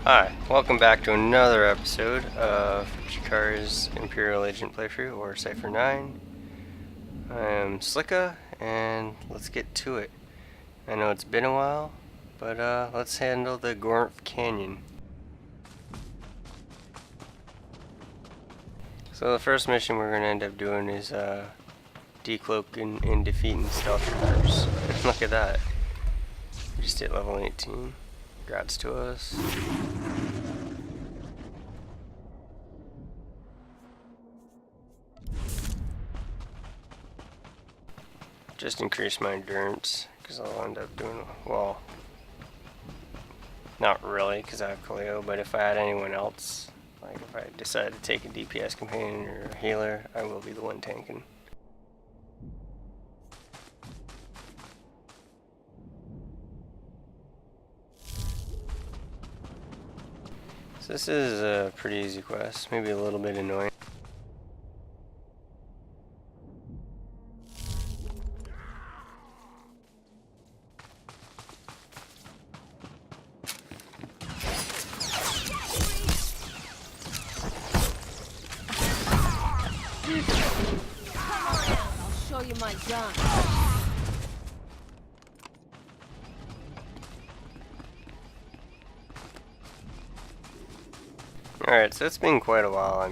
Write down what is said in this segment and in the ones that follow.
Hi, welcome back to another episode of Jikari's Imperial Agent playthrough, or Cypher 9. I am Slicka, and let's get to it. I know it's been a while, but let's handle the Gorinth Canyon. So the first mission we're going to end up doing is decloaking and defeating stealth troopers. Look at that. We just hit level 18. Congrats to us. Just increase my endurance, because I'll end up doing, well, not really, because I have Kaleo, but if I had anyone else, like if I decide to take a DPS companion or a healer, I will be the one tanking. So this is a pretty easy quest, maybe a little bit annoying. Show you my gun. Alright, so it's been quite a while,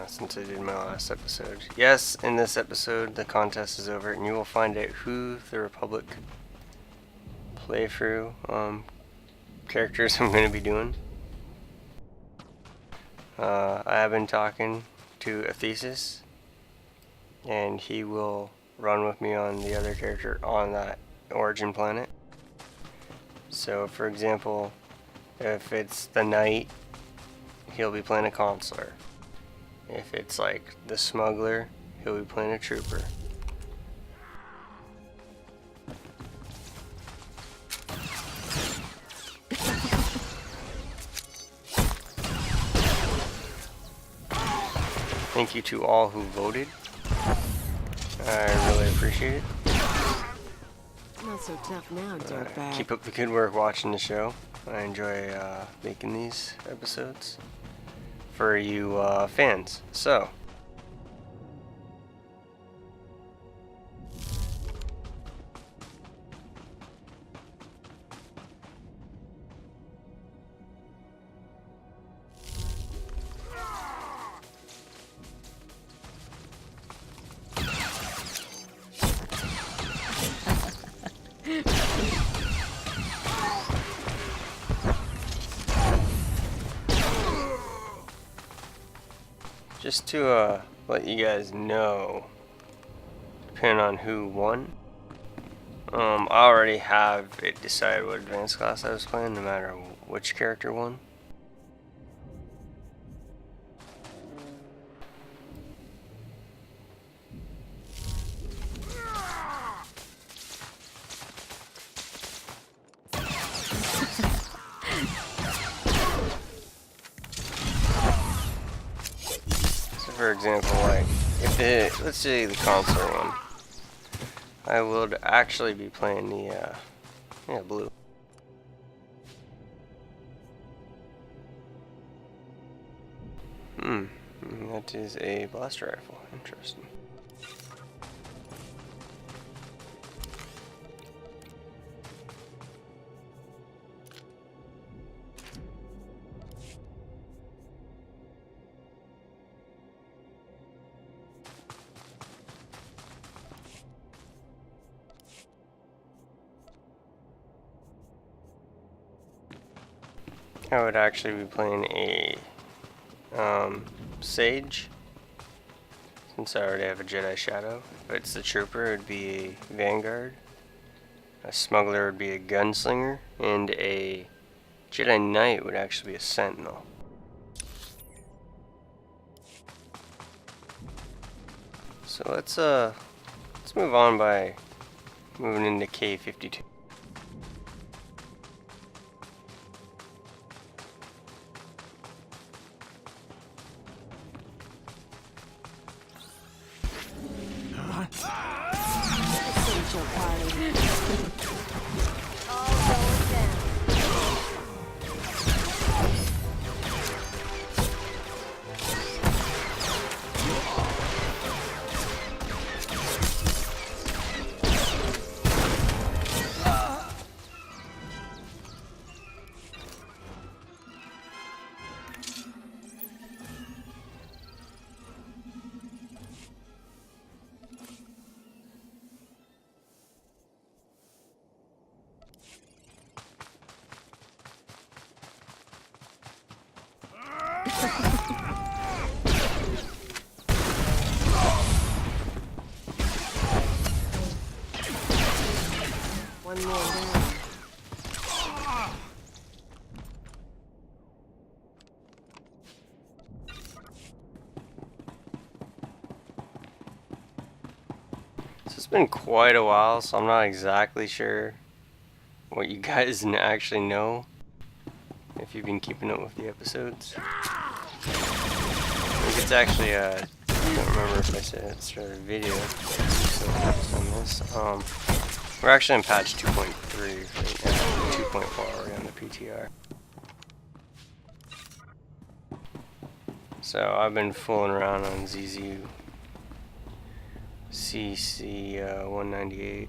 since I did my last episode. Yes, in this episode, the contest is over, and you will find out who the Republic playthrough characters I'm going to be doing. I have been talking to a thesis, and he will run with me on the other character on that origin planet. So for example, if it's the knight, he'll be playing a consular. If it's like the smuggler, he'll be playing a trooper. Thank you to all who voted. I really appreciate it. Not so tough now, dirtbag. Keep up the good work watching the show. I enjoy making these episodes for you fans. So, just to let you guys know, depending on who won, I already have it decided what advanced class I was playing, no matter which character won. For example, like if let's say the consular one, I would actually be playing the blue. That is a blaster rifle. Interesting. I would actually be playing a Sage, since I already have a Jedi Shadow. If it's the Trooper, it would be a Vanguard. A Smuggler would be a Gunslinger, and a Jedi Knight would actually be a Sentinel. So let's move on by moving into K-52. One more down. So it's been quite a while, so I'm not exactly sure what you guys actually know, if you've been keeping up with the episodes. I think it's actually, I don't remember if I said it at the start of the video, so on this. We're actually in patch 2.3 right now, 2.4 already on the PTR. So I've been fooling around on ZZ CC 198.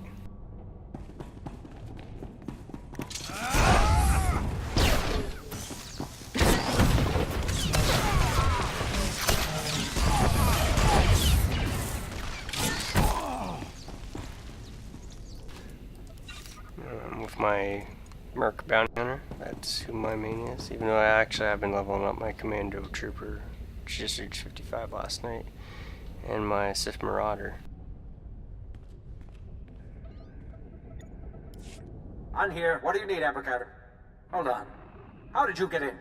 With my Merc Bounty Hunter, that's who my main is, even though I actually have been leveling up my Commando Trooper, which just reached 55 last night, and my Sith Marauder. I'm here. What do you need, Amber Cavern? Hold on. How did you get in?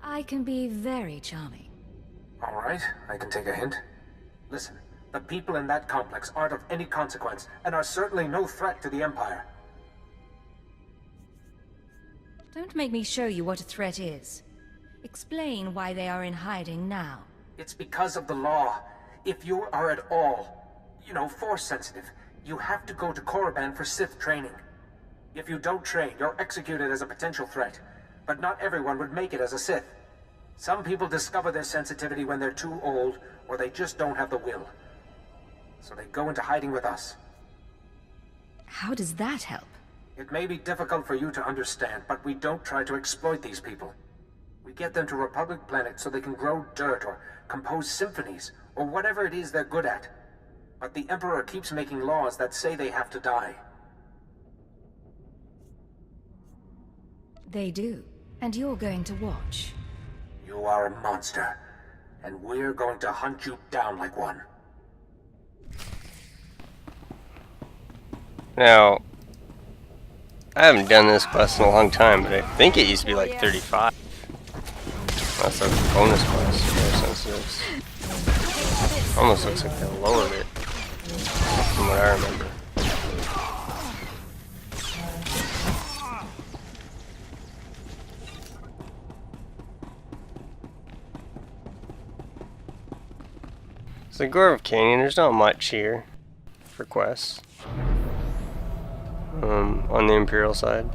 I can be very charming. All right, I can take a hint. Listen, the people in that complex aren't of any consequence, and are certainly no threat to the Empire. Don't make me show you what a threat is. Explain why they are in hiding now. It's because of the law. If you are at all, force sensitive, you have to go to Korriban for Sith training. If you don't train, you're executed as a potential threat. But not everyone would make it as a Sith. Some people discover their sensitivity when they're too old, or they just don't have the will. So they go into hiding with us. How does that help? It may be difficult for you to understand, but we don't try to exploit these people. We get them to Republic planets so they can grow dirt or compose symphonies, or whatever it is they're good at. But the Emperor keeps making laws that say they have to die. They do. And you're going to watch. You are a monster, and we're going to hunt you down like one. Now, I haven't done this quest in a long time, but I think it used to be like 35. That's a bonus quest for sensitives. Almost looks like they lowered it, from what I remember. So Gorinth Canyon, there's not much here for quests. On the Imperial side.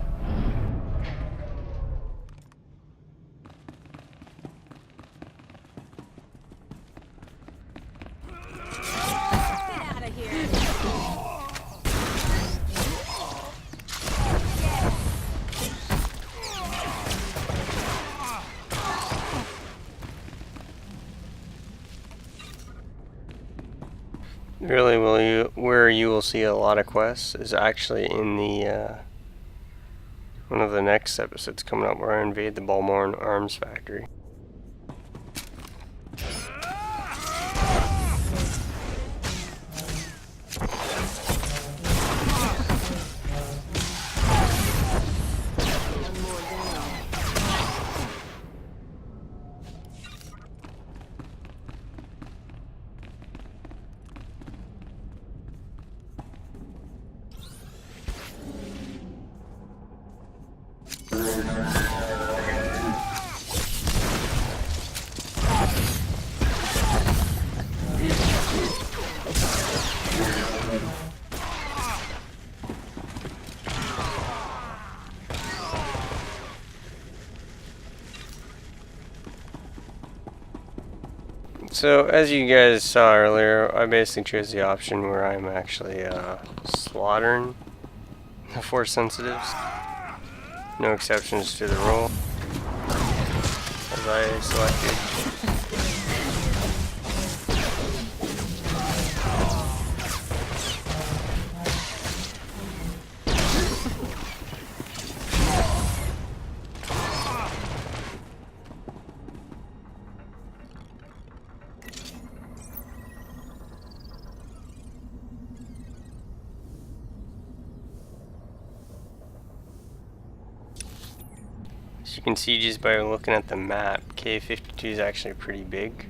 Really, where you will see a lot of quests is actually in the one of the next episodes coming up, where I invade the Balmorra arms factory. So, as you guys saw earlier, I basically chose the option where I'm actually slaughtering the force sensitives. No exceptions to the rule, as I selected. As you can see just by looking at the map, K52 is actually pretty big.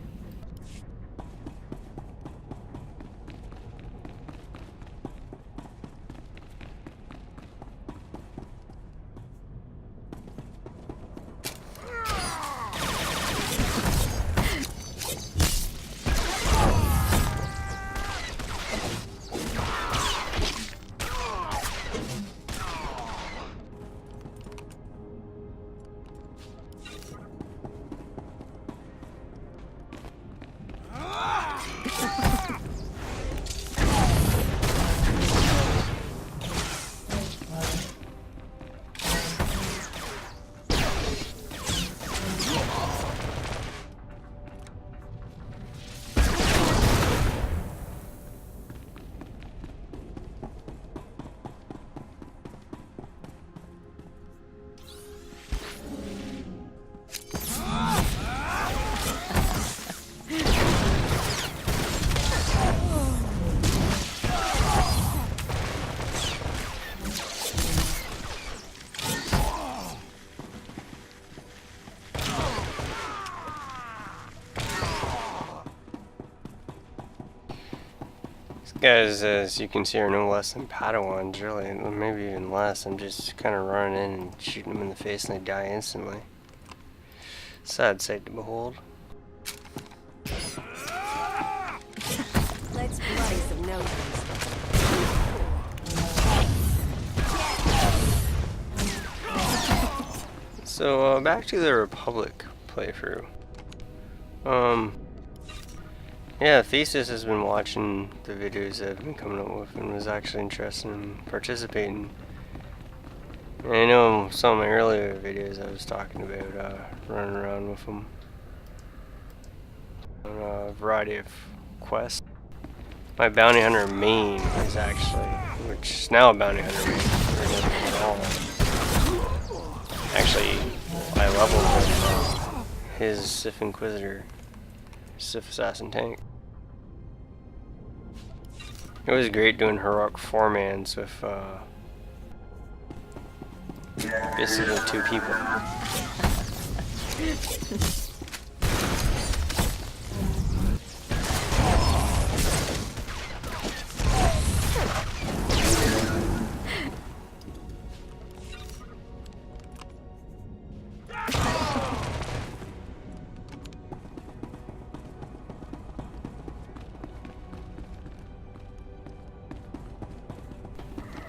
Guys, as you can see, are no less than Padawans, really, maybe even less. I'm just kind of running in and shooting them in the face and they die instantly. Sad sight to behold. Let's bloody some noses. So, back to the Republic playthrough. Yeah, Thesis has been watching the videos that I've been coming up with and was actually interested in participating. And I know some of my earlier videos I was talking about running around with them on a variety of quests. My bounty hunter main is actually, which is now a bounty hunter main, at all. Actually, I leveled with his Sith Inquisitor, Sith Assassin tank. It was great doing heroic 4-mans with basically 2 people.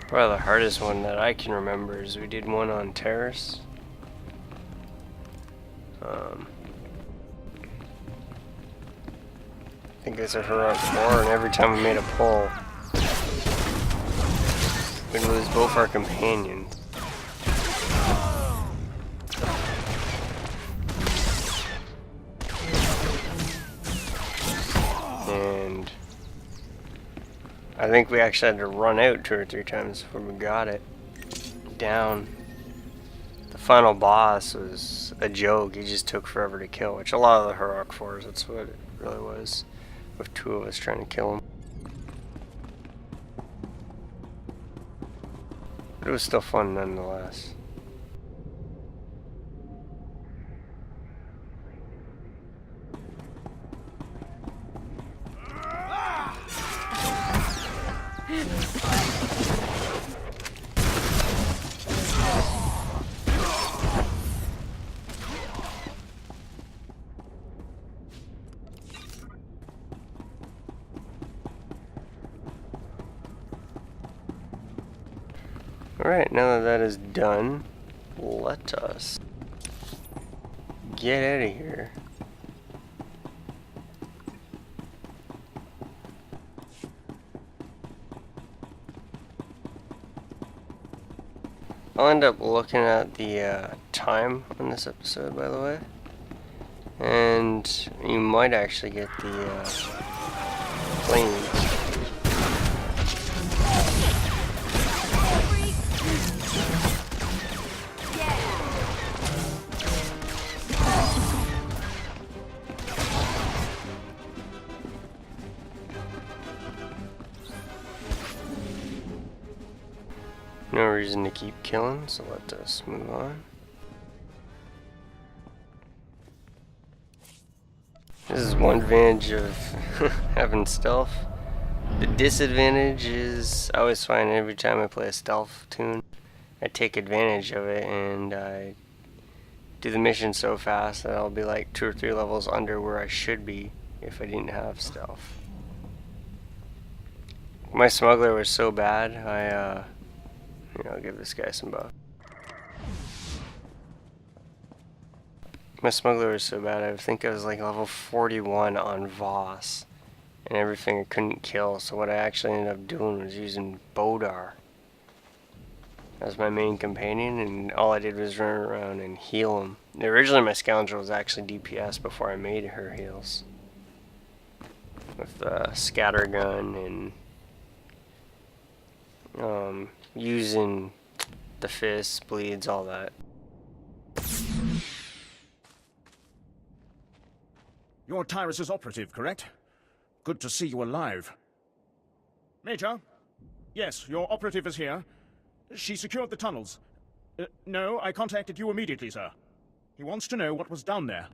Probably the hardest one that I can remember is we did one on Terrace. I think it's a heroic 4, and every time we made a pull, we'd lose both our companions. And I think we actually had to run out 2 or 3 times before we got it down. The final boss was a joke. He just took forever to kill, which a lot of the heroic 4s, that's what it really was, with 2 of us trying to kill him. But it was still fun nonetheless. Alright, now that that is done, let us get out of here. I'll end up looking at the time on this episode, by the way. And you might actually get the planes. No reason to keep killing, so let us move on. This is one advantage of having stealth. The disadvantage is I always find every time I play a stealth tune, I take advantage of it and I do the mission so fast that I'll be like 2 or 3 levels under where I should be if I didn't have stealth. My smuggler was so bad, I'll give this guy some buff. My smuggler was so bad, I think I was like level 41 on Voss, and everything I couldn't kill, so what I actually ended up doing was using Bodar as my main companion, and all I did was run around and heal him. Originally my scoundrel was actually DPS before I made her heals. With the scattergun and using the fists, bleeds, all that. You're Tyrus's operative, correct? Good to see you alive. Major? Yes, your operative is here. She secured the tunnels. No, I contacted you immediately, sir. He wants to know what was down there.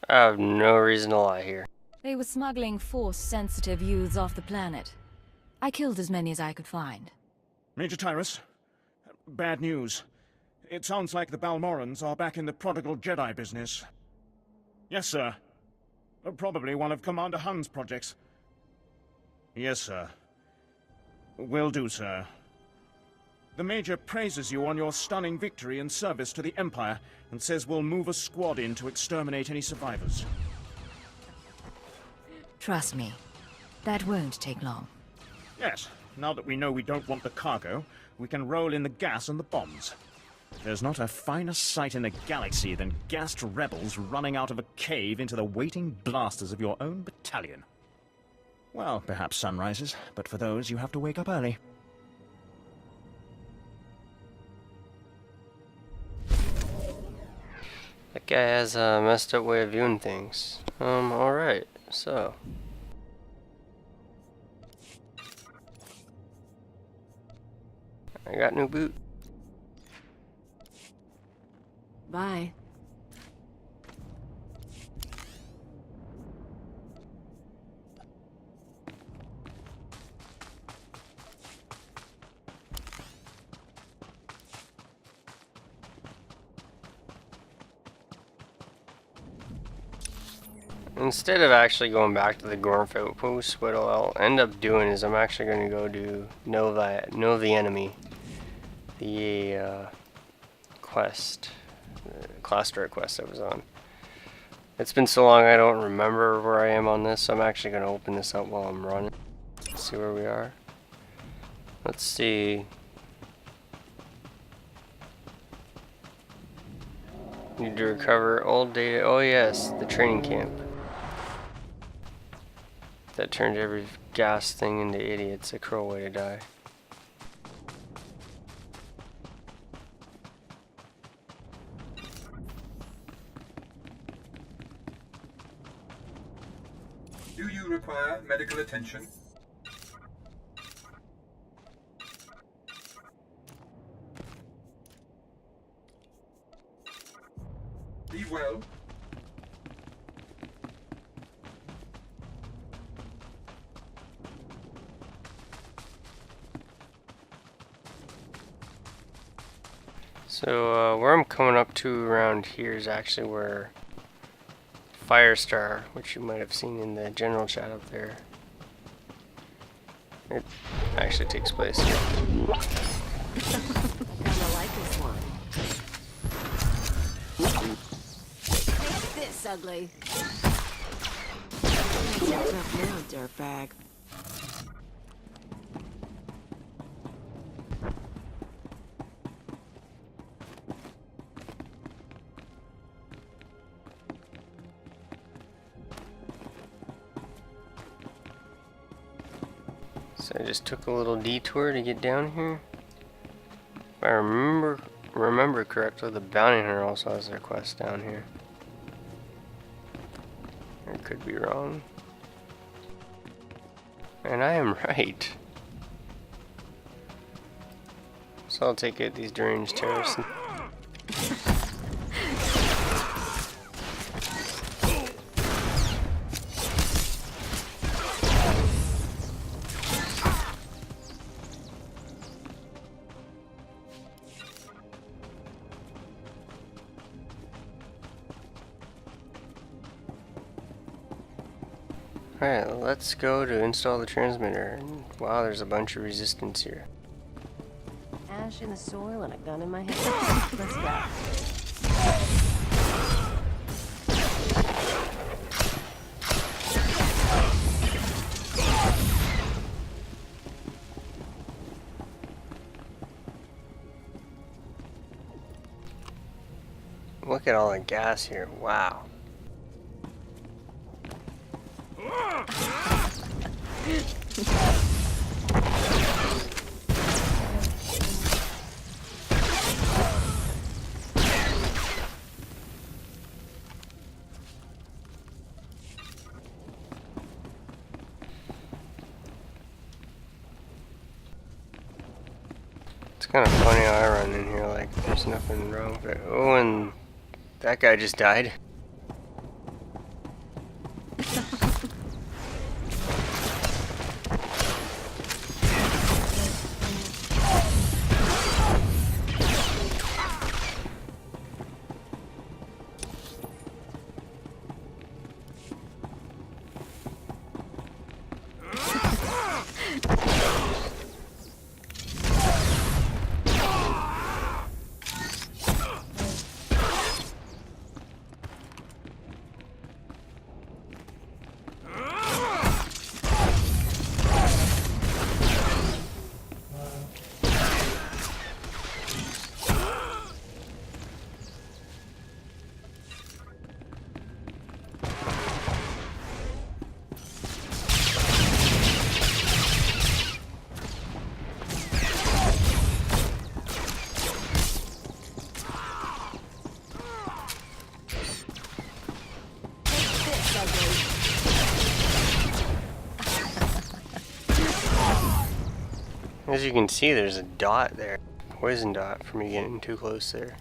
I have no reason to lie here. They were smuggling Force-sensitive youths off the planet. I killed as many as I could find. Major Tyrus, bad news. It sounds like the Balmorrans are back in the prodigal Jedi business. Yes, sir. Probably one of Commander Hunn's projects. Yes, sir. Will do, sir. The Major praises you on your stunning victory and service to the Empire, and says we'll move a squad in to exterminate any survivors. Trust me, that won't take long. Yes, now that we know we don't want the cargo, we can roll in the gas and the bombs. There's not a finer sight in the galaxy than gassed rebels running out of a cave into the waiting blasters of your own battalion. Well, perhaps sunrises, but for those you have to wake up early. That guy has a messed up way of viewing things. Alright, so. I got new boot. Bye. Instead of actually going back to the Gorinth outpost, what I'll end up doing is I'm actually going to go to know the enemy. The quest, class start quest I was on. It's been so long I don't remember where I am on this, so I'm actually going to open this up while I'm running. See where we are. Let's see. Need to recover old data. Oh yes, the training camp. That turned every gas thing into idiots. A cruel way to die. Do you require medical attention? Be well. So where I'm coming up to around here is actually where Firestar, which you might have seen in the general chat up there, it actually takes place here. Kinda like this one. Take this, ugly. Not tough now, dirtbag. So I just took a little detour to get down here. If I remember correctly, the bounty hunter also has their quest down here. I could be wrong. And I am right. So I'll take out these deranged terrorists. Alright, let's go to install the transmitter. And wow, there's a bunch of resistance here. Ash in the soil and a gun in my hand. Let's go. Look at all the gas here. Wow. It's kind of funny how I run in here like there's nothing wrong with it. Oh, and that guy just died. As you can see, there's a dot there. Poison dot for me getting too close there.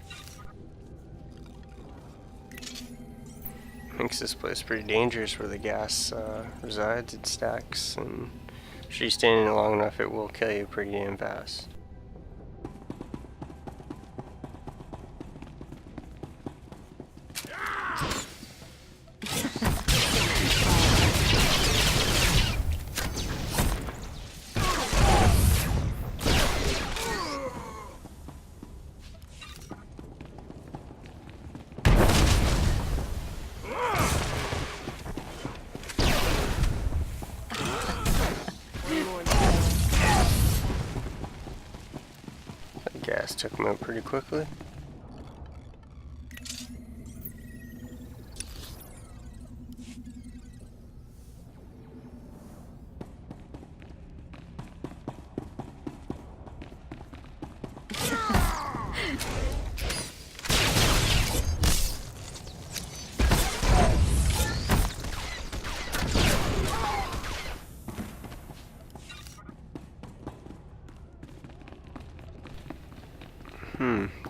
Makes this place pretty dangerous where the gas resides. It stacks, and if you're standing long enough, it will kill you pretty damn fast. Gas took him out pretty quickly.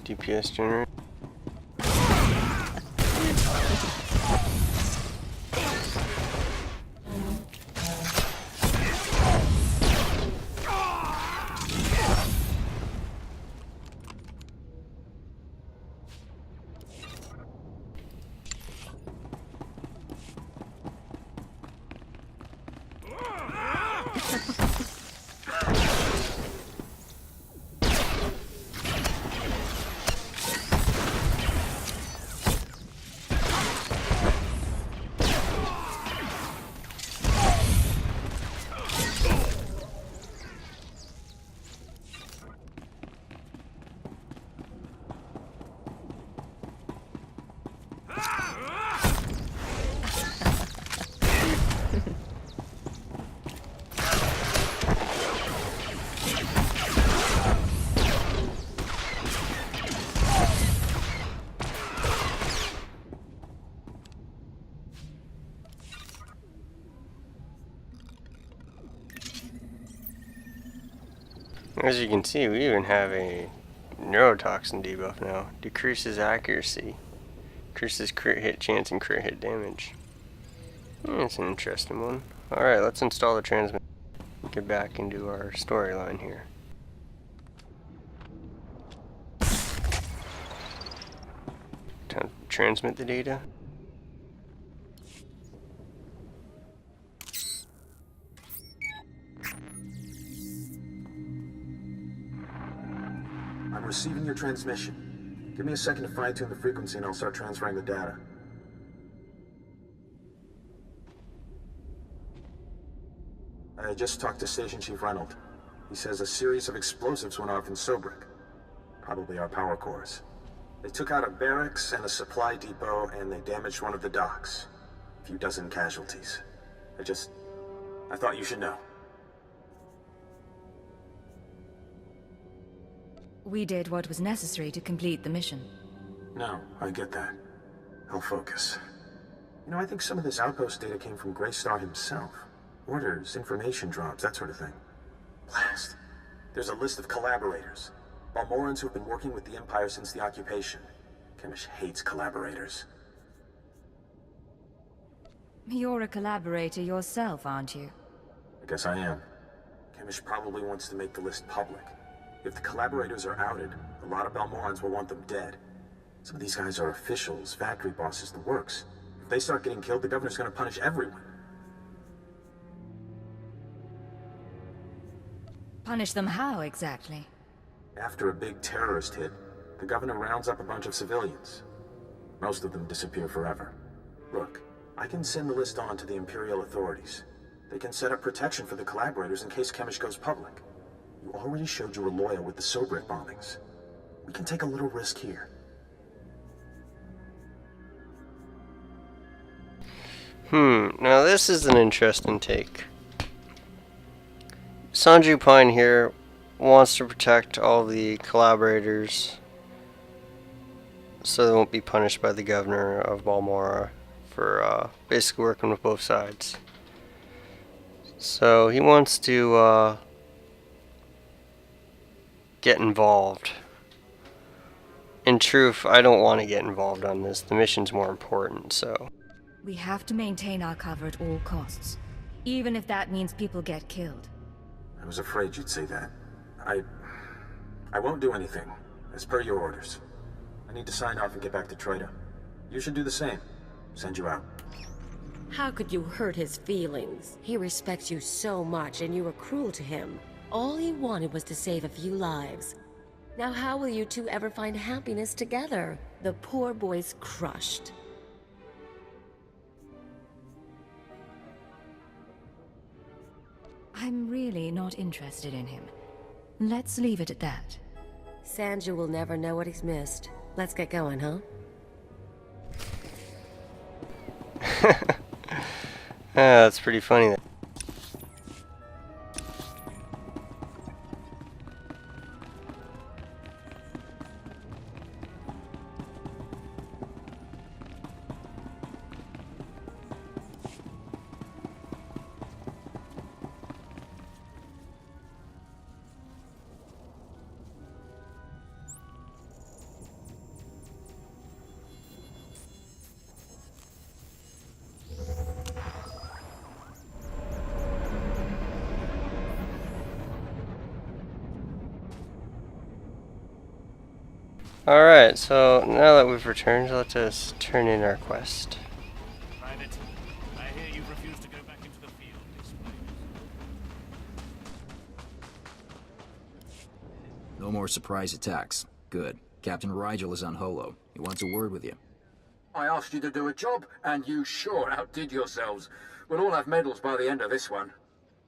DPS generator. As you can see, we even have a neurotoxin debuff now. Decreases accuracy. Increases crit hit chance and crit hit damage. That's an interesting one. Alright, let's install the transmit. Get back into our storyline here. Time to transmit the data. I'm receiving your transmission. Give me a second to fine-tune the frequency and I'll start transferring the data. I just talked to Station Chief Reynolds. He says a series of explosives went off in Sobrik. Probably our power cores. They took out a barracks and a supply depot and they damaged one of the docks. A few dozen casualties. I thought you should know. We did what was necessary to complete the mission. No, I get that. I'll focus. You know, I think some of this outpost data came from Greystar himself. Orders, information drops, that sort of thing. Blast. There's a list of collaborators. Balmorrans who've been working with the Empire since the occupation. Chemish hates collaborators. You're a collaborator yourself, aren't you? I guess I am. Chemish probably wants to make the list public. If the collaborators are outed, a lot of Balmorrans will want them dead. Some of these guys are officials, factory bosses, the works. If they start getting killed, the governor's gonna punish everyone. Punish them how, exactly? After a big terrorist hit, the governor rounds up a bunch of civilians. Most of them disappear forever. Look, I can send the list on to the Imperial authorities. They can set up protection for the collaborators in case Chemish goes public. You already showed you were loyal with the Sobrik bombings. We can take a little risk here. Now this is an interesting take. Sanju Pine here wants to protect all the collaborators so they won't be punished by the governor of Balmorra for basically working with both sides. So he wants to get involved. In truth, I don't want to get involved on this. The mission's more important, so... We have to maintain our cover at all costs, even if that means people get killed. I was afraid you'd say that. I won't do anything, as per your orders. I need to sign off and get back to Troida. You should do the same. Send you out. How could you hurt his feelings? He respects you so much and you were cruel to him. All he wanted was to save a few lives. Now how will you two ever find happiness together? The poor boy's crushed. I'm really not interested in him. Let's leave it at that. Sanju will never know what he's missed. Let's get going, huh? That's pretty funny. Alright, so now that we've returned, let us turn in our quest. Private, I hear you refuse to go back into the field. Explain. No more surprise attacks. Good. Captain Rigel is on Holo. He wants a word with you. I asked you to do a job, and you sure outdid yourselves. We'll all have medals by the end of this one.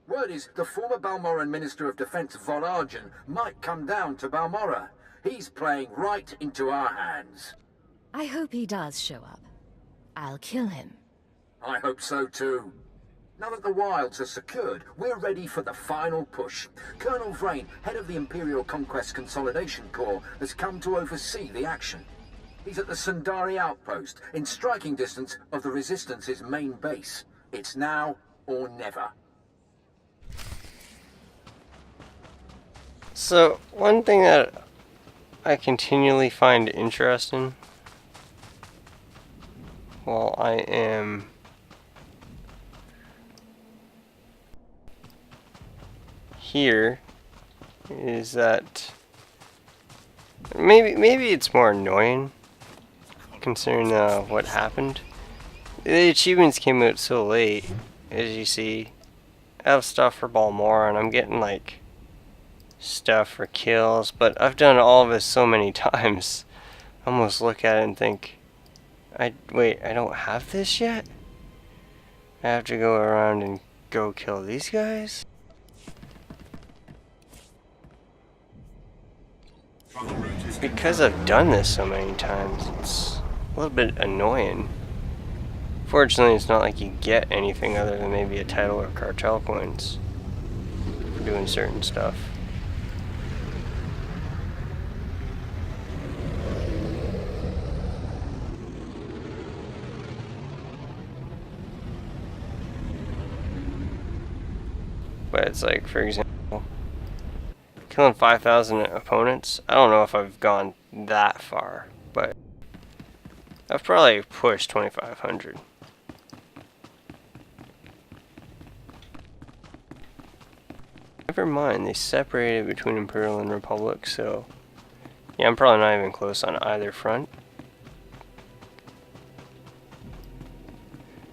Word is, the former Balmorran Minister of Defense Volargen might come down to Balmorra. He's playing right into our hands. I hope he does show up. I'll kill him. I hope so too. Now that the Wilds are secured, we're ready for the final push. Colonel Vrain, head of the Imperial Conquest Consolidation Corps, has come to oversee the action. He's at the Sundari outpost, in striking distance of the Resistance's main base. It's now or never. So, one thing that I continually find interesting while I am here is that maybe it's more annoying considering what happened. The achievements came out so late, as you see. I have stuff for Balmorra, and I'm getting like stuff for kills, but I've done all of this so many times. I almost look at it and think, wait, I don't have this yet? I have to go around and go kill these guys? Because I've done this so many times, it's a little bit annoying. Fortunately, it's not like you get anything other than maybe a title or cartel coins for doing certain stuff. But it's like, for example, killing 5,000 opponents. I don't know if I've gone that far, but I've probably pushed 2,500. Never mind, they separated between Imperial and Republic, so yeah, I'm probably not even close on either front.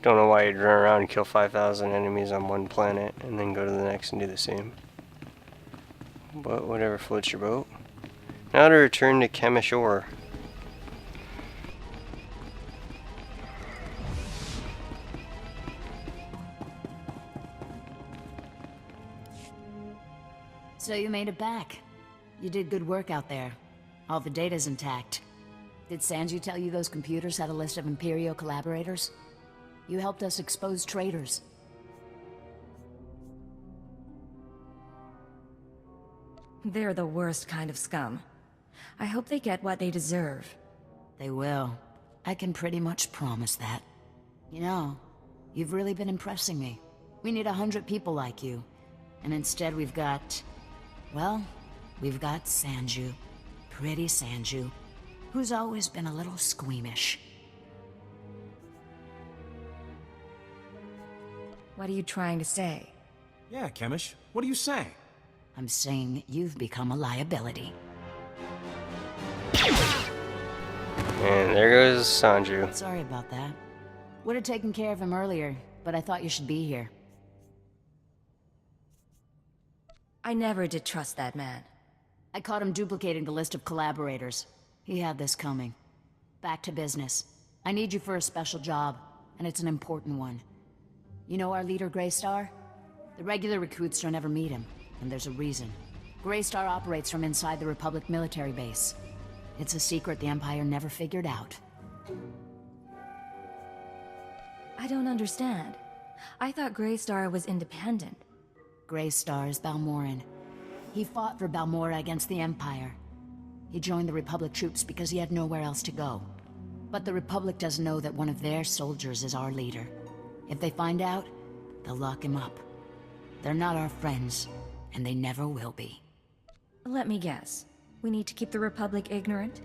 Don't know why you'd run around and kill 5,000 enemies on one planet and then go to the next and do the same. But whatever floats your boat. Now to return to Chemishore. So you made it back. You did good work out there. All the data's intact. Did Sanju tell you those computers had a list of Imperial collaborators? You helped us expose traitors. They're the worst kind of scum. I hope they get what they deserve. They will. I can pretty much promise that. You know, you've really been impressing me. We need 100 people like you. And instead we've got... well, we've got Sanju. Pretty Sanju. Who's always been a little squeamish. What are you trying to say? Yeah, Chemish. What are you saying? I'm saying you've become a liability. And there goes Sanju. Sorry about that. Would have taken care of him earlier, but I thought you should be here. I never did trust that man. I caught him duplicating the list of collaborators. He had this coming. Back to business. I need you for a special job, and it's an important one. You know our leader, Greystar? The regular recruits don't ever meet him, and there's a reason. Greystar operates from inside the Republic military base. It's a secret the Empire never figured out. I don't understand. I thought Greystar was independent. Greystar is Balmorran. He fought for Balmorra against the Empire. He joined the Republic troops because he had nowhere else to go. But the Republic doesn't know that one of their soldiers is our leader. If they find out, they'll lock him up. They're not our friends, and they never will be. Let me guess. We need to keep the Republic ignorant?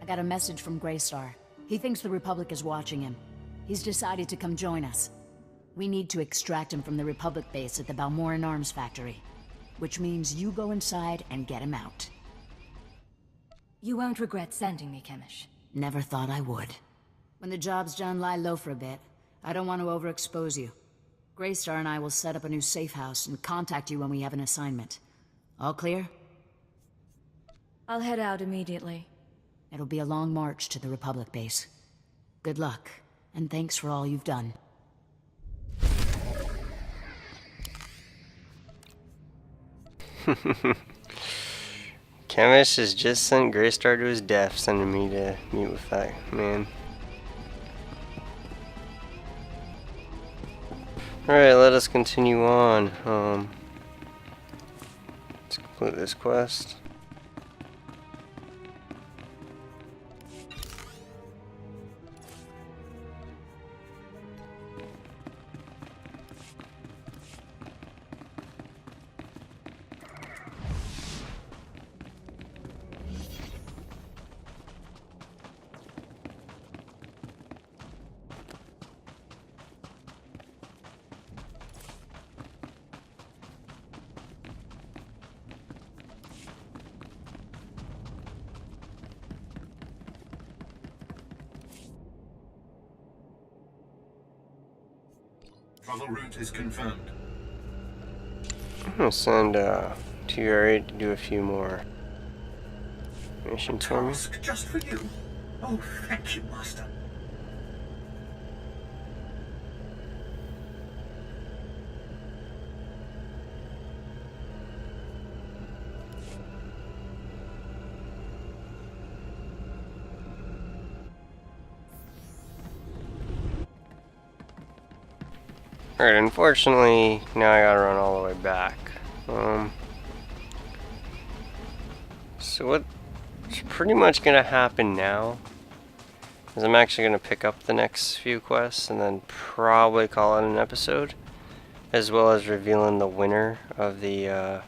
I got a message from Greystar. He thinks the Republic is watching him. He's decided to come join us. We need to extract him from the Republic base at the Balmorran Arms Factory. Which means you go inside and get him out. You won't regret sending me, Chemish. Never thought I would. When the job's done, lie low for a bit. I don't want to overexpose you. Greystar and I will set up a new safe house and contact you when we have an assignment. All clear? I'll head out immediately. It'll be a long march to the Republic base. Good luck, and thanks for all you've done. Chemish has just sent Greystar to his death, sending me to meet with that man. Alright, let us continue on. Let's complete this quest. Travel route is confirmed. I'm gonna send Jikari to do a few more missions for me. Task just for you. Oh, thank you, Master. Alright, unfortunately, now I gotta run all the way back. So what's pretty much gonna happen now is I'm actually gonna pick up the next few quests and then probably call it an episode, as well as revealing the winner of the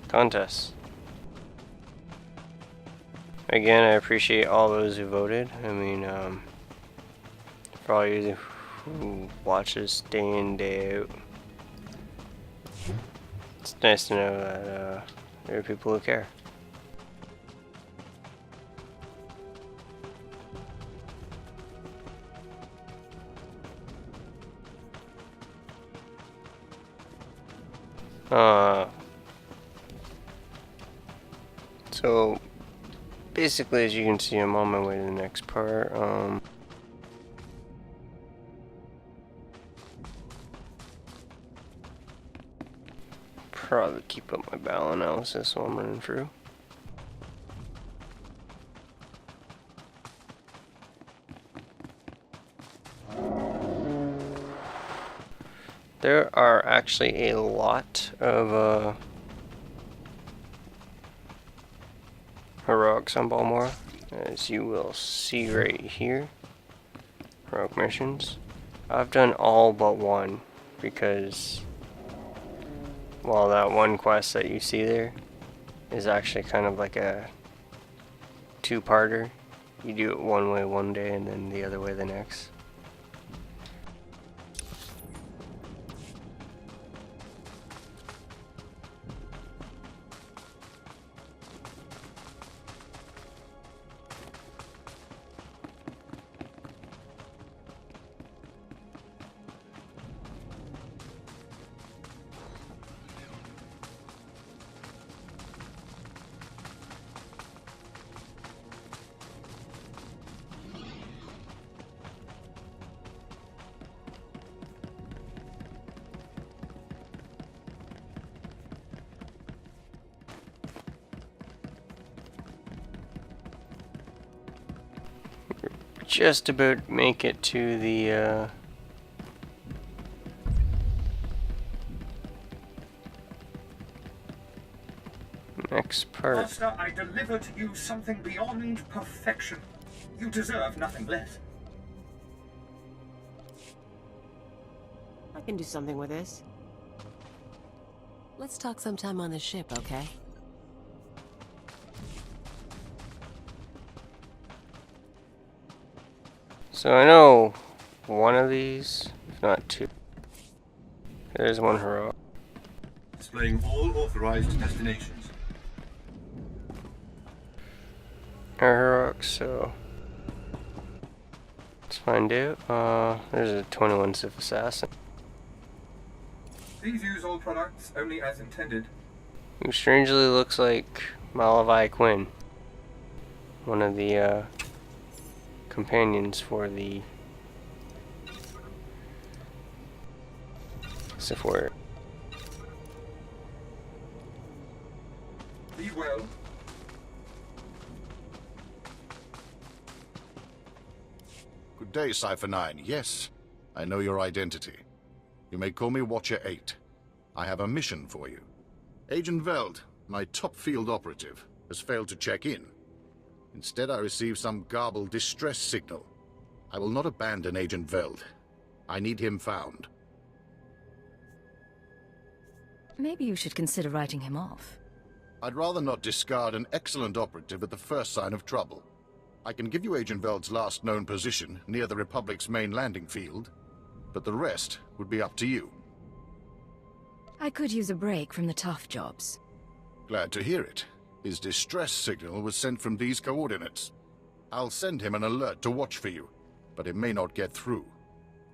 contest. Again, I appreciate all those who voted. I mean, for all you who watches day in, day out. It's nice to know that there are people who care. So basically, as you can see, I'm on my way to the next part. Probably keep up my battle analysis while I'm running through. There are actually a lot of heroics on Balmorra, as you will see right here. Heroic missions. I've done all but one because, well, that one quest that you see there is actually kind of like a two-parter. You do it one way one day and then the other way the next. Just about make it to the next part. Master, I deliver to you something beyond perfection. You deserve nothing less. I can do something with this. Let's talk sometime on the ship, okay? So I know one of these, if not two. There's one heroic. Displaying all authorized destinations. Our heroics, so let's find out. There's a 21 Sith Assassin. Please use all products only as intended. Who strangely looks like Malavai Quinn. One of the companions for the Sith warrior. Be well. Good day, Cypher 9. Yes, I know your identity. You may call me Watcher 8. I have a mission for you. Agent Veld, my top field operative, has failed to check in. Instead, I received some garbled distress signal. I will not abandon Agent Veld. I need him found. Maybe you should consider writing him off. I'd rather not discard an excellent operative at the first sign of trouble. I can give you Agent Veld's last known position near the Republic's main landing field, but the rest would be up to you. I could use a break from the tough jobs. Glad to hear it. His distress signal was sent from these coordinates. I'll send him an alert to watch for you, but it may not get through.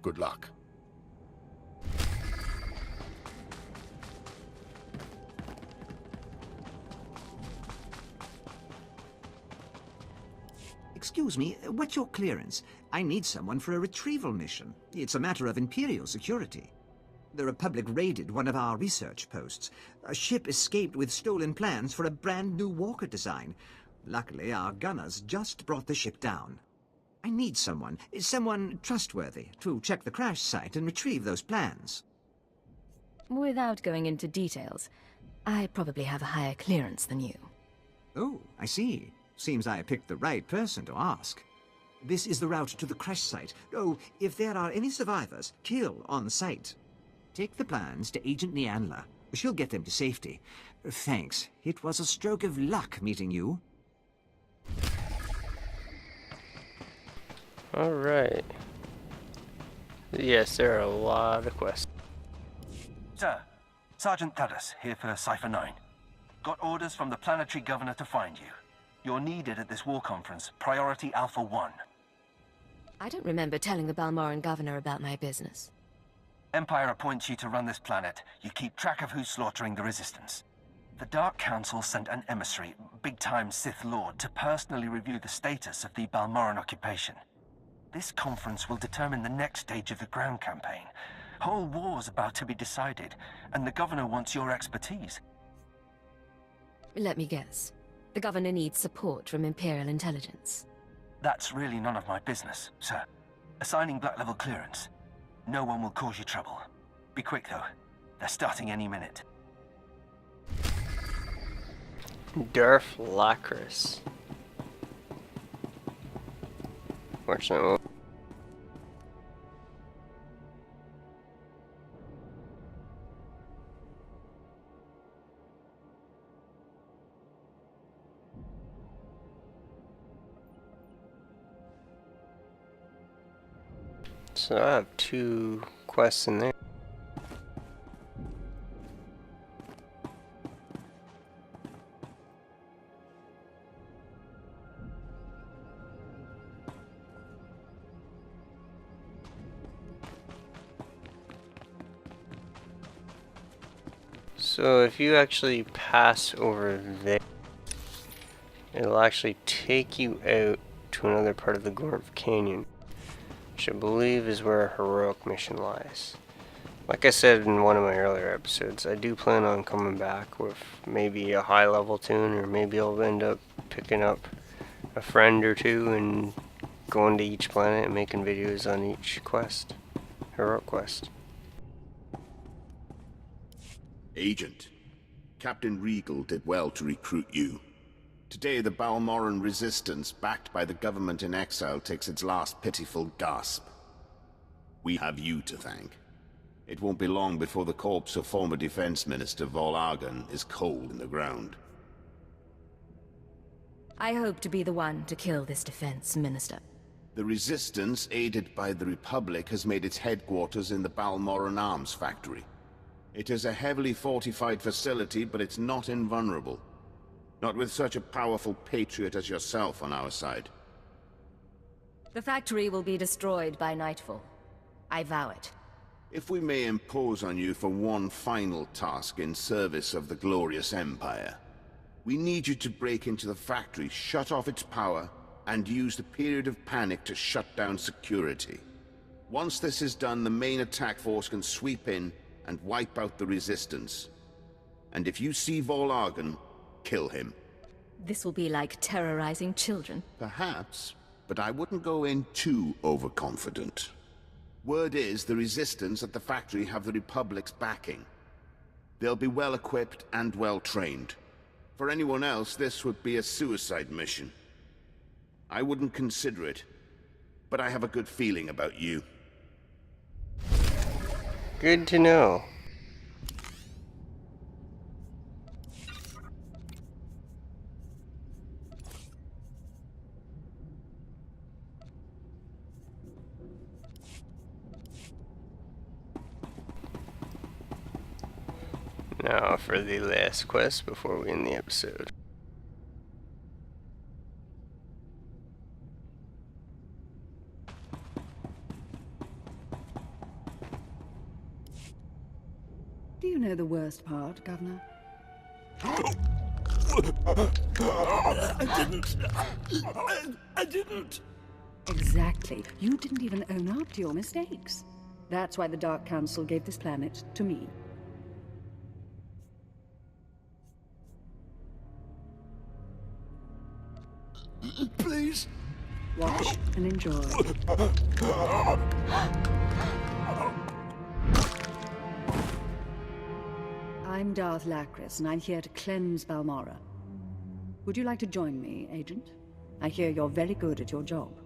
Good luck. Excuse me, what's your clearance? I need someone for a retrieval mission. It's a matter of Imperial security. The Republic raided one of our research posts. A ship escaped with stolen plans for a brand new walker design. Luckily, our gunners just brought the ship down. I need someone trustworthy, to check the crash site and retrieve those plans. Without going into details, I probably have a higher clearance than you. Oh, I see. Seems I picked the right person to ask. This is the route to the crash site. Oh, if there are any survivors, kill on site. Take the plans to Agent Nianla. She'll get them to safety. Thanks. It was a stroke of luck meeting you. Alright. Yes, there are a lot of quests. Sir, Sergeant Thaddeus, here for Cipher 9. Got orders from the planetary governor to find you. You're needed at this war conference, Priority Alpha 1. I don't remember telling the Balmorran governor about my business. Empire appoints you to run this planet. You keep track of who's slaughtering the Resistance. The Dark Council sent an emissary, big-time Sith Lord, to personally review the status of the Balmorran occupation. This conference will determine the next stage of the ground campaign. Whole war's about to be decided, and the governor wants your expertise. Let me guess. The governor needs support from Imperial intelligence. That's really none of my business, sir. Assigning black-level clearance. No one will cause you trouble. Be quick, though. They're starting any minute. Darth Lacris. Watch that one. So I have 2 quests in there. So if you actually pass over there, it'll actually take you out to another part of the Gorinth Canyon, which I believe is where a heroic mission lies. Like I said in one of my earlier episodes, I do plan on coming back with maybe a high level tune, or maybe I'll end up picking up a friend or two and going to each planet and making videos on each quest, heroic quest. Agent, Captain Regal did well to recruit you. Today the Balmorran resistance, backed by the government in exile, takes its last pitiful gasp. We have you to thank. It won't be long before the corpse of former Defense Minister Vol Argon is cold in the ground. I hope to be the one to kill this Defense Minister. The resistance, aided by the Republic, has made its headquarters in the Balmorran Arms Factory. It is a heavily fortified facility, but it's not invulnerable. Not with such a powerful patriot as yourself on our side. The factory will be destroyed by nightfall. I vow it. If we may impose on you for one final task in service of the glorious Empire, we need you to break into the factory, shut off its power, and use the period of panic to shut down security. Once this is done, the main attack force can sweep in and wipe out the resistance. And if you see Vol Argon, kill him. This will be like terrorizing children. Perhaps, but I wouldn't go in too overconfident. Word is the resistance at the factory have the Republic's backing. They'll be well equipped and well trained. For anyone else, this would be a suicide mission. I wouldn't consider it, but I have a good feeling about you. Good to know. Now for the last quest before we end the episode. Do you know the worst part, Governor? I didn't. Exactly. You didn't even own up to your mistakes. That's why the Dark Council gave this planet to me. Please. Watch and enjoy. I'm Darth Lacris, and I'm here to cleanse Balmorra. Would you like to join me, Agent? I hear you're very good at your job.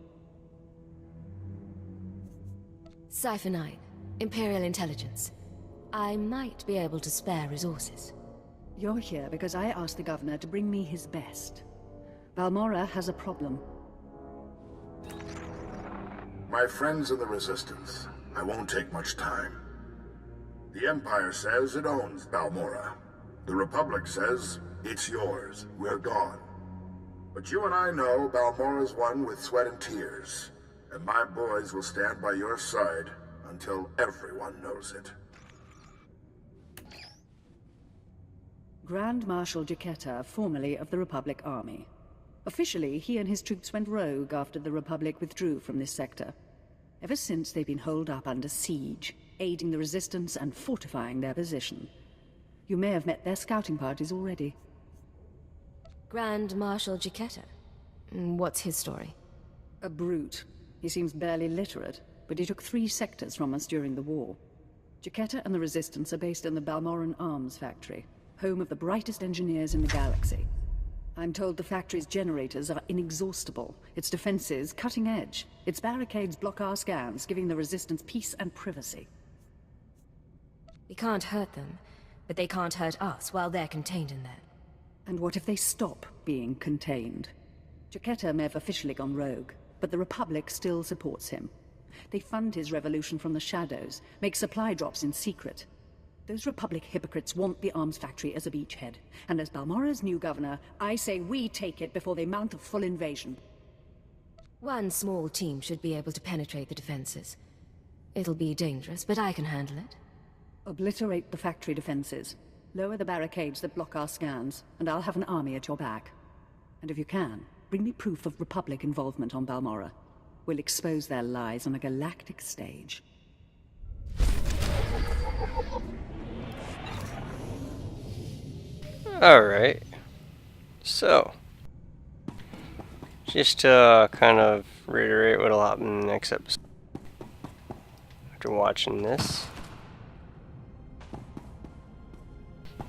Cypher 9, Imperial Intelligence. I might be able to spare resources. You're here because I asked the Governor to bring me his best. Balmorra has a problem. My friends in the Resistance, I won't take much time. The Empire says it owns Balmorra. The Republic says it's yours. We're gone. But you and I know Balmorra's won with sweat and tears, and my boys will stand by your side until everyone knows it. Grand Marshal Jikari, formerly of the Republic Army. Officially, he and his troops went rogue after the Republic withdrew from this sector. Ever since, they've been holed up under siege, aiding the Resistance and fortifying their position. You may have met their scouting parties already. Grand Marshal Jikari? What's his story? A brute. He seems barely literate, but he took 3 sectors from us during the war. Jikari and the Resistance are based in the Balmorran Arms Factory, home of the brightest engineers in the galaxy. I'm told the factory's generators are inexhaustible, its defenses cutting edge, its barricades block our scans, giving the Resistance peace and privacy. We can't hurt them, but they can't hurt us while they're contained in there. And what if they stop being contained? Jikari may have officially gone rogue, but the Republic still supports him. They fund his revolution from the shadows, make supply drops in secret. Those Republic hypocrites want the arms factory as a beachhead, and as Balmorra's new governor, I say we take it before they mount a full invasion. One small team should be able to penetrate the defenses. It'll be dangerous, but I can handle it. Obliterate the factory defenses. Lower the barricades that block our scans, and I'll have an army at your back. And if you can, bring me proof of Republic involvement on Balmorra. We'll expose their lies on a galactic stage. Alright. So, just to kind of reiterate what'll happen in the next episode. After watching this,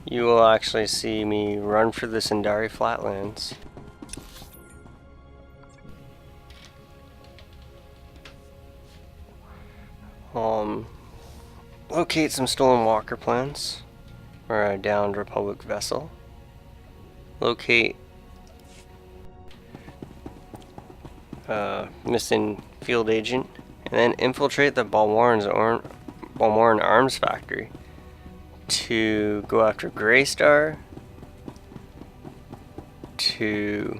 you will actually see me run for the Sindari Flatlands. Locate some stolen walker plans or a downed Republic vessel. Locate missing field agent, and then infiltrate the Balmorran Arms Factory to go after Greystar, to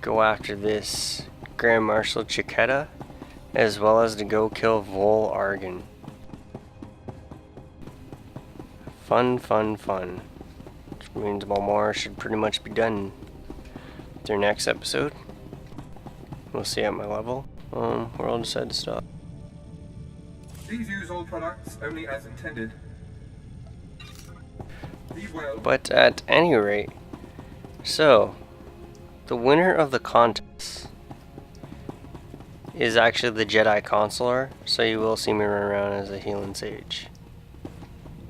go after this Grand Marshal Jikari, as well as to go kill Vol Argon. Fun, fun, fun. Which means Balmorra should pretty much be done with their next episode. We'll see at my level. Where I'll decide to stop. Please use all products only as intended. Be well. But at any rate, so the winner of the contest is actually the Jedi Consular, so you will see me run around as a healing sage.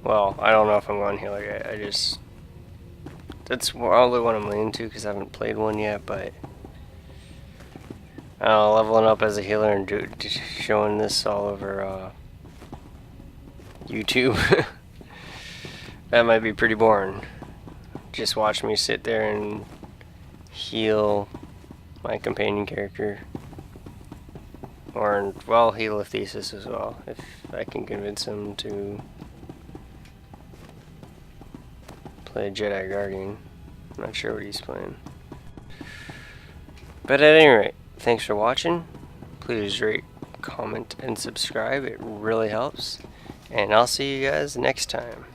Well, I don't know if I'm going healer yet. That's probably what I'm leaning to because I haven't played one yet, but leveling up as a healer and showing this all over YouTube, that might be pretty boring. Just watch me sit there and heal my companion character. Or, well, heal a Thesis as well, if I can convince him to play Jedi Guardian. I'm not sure what he's playing. But at any rate, thanks for watching. Please rate, comment, and subscribe. It really helps. And I'll see you guys next time.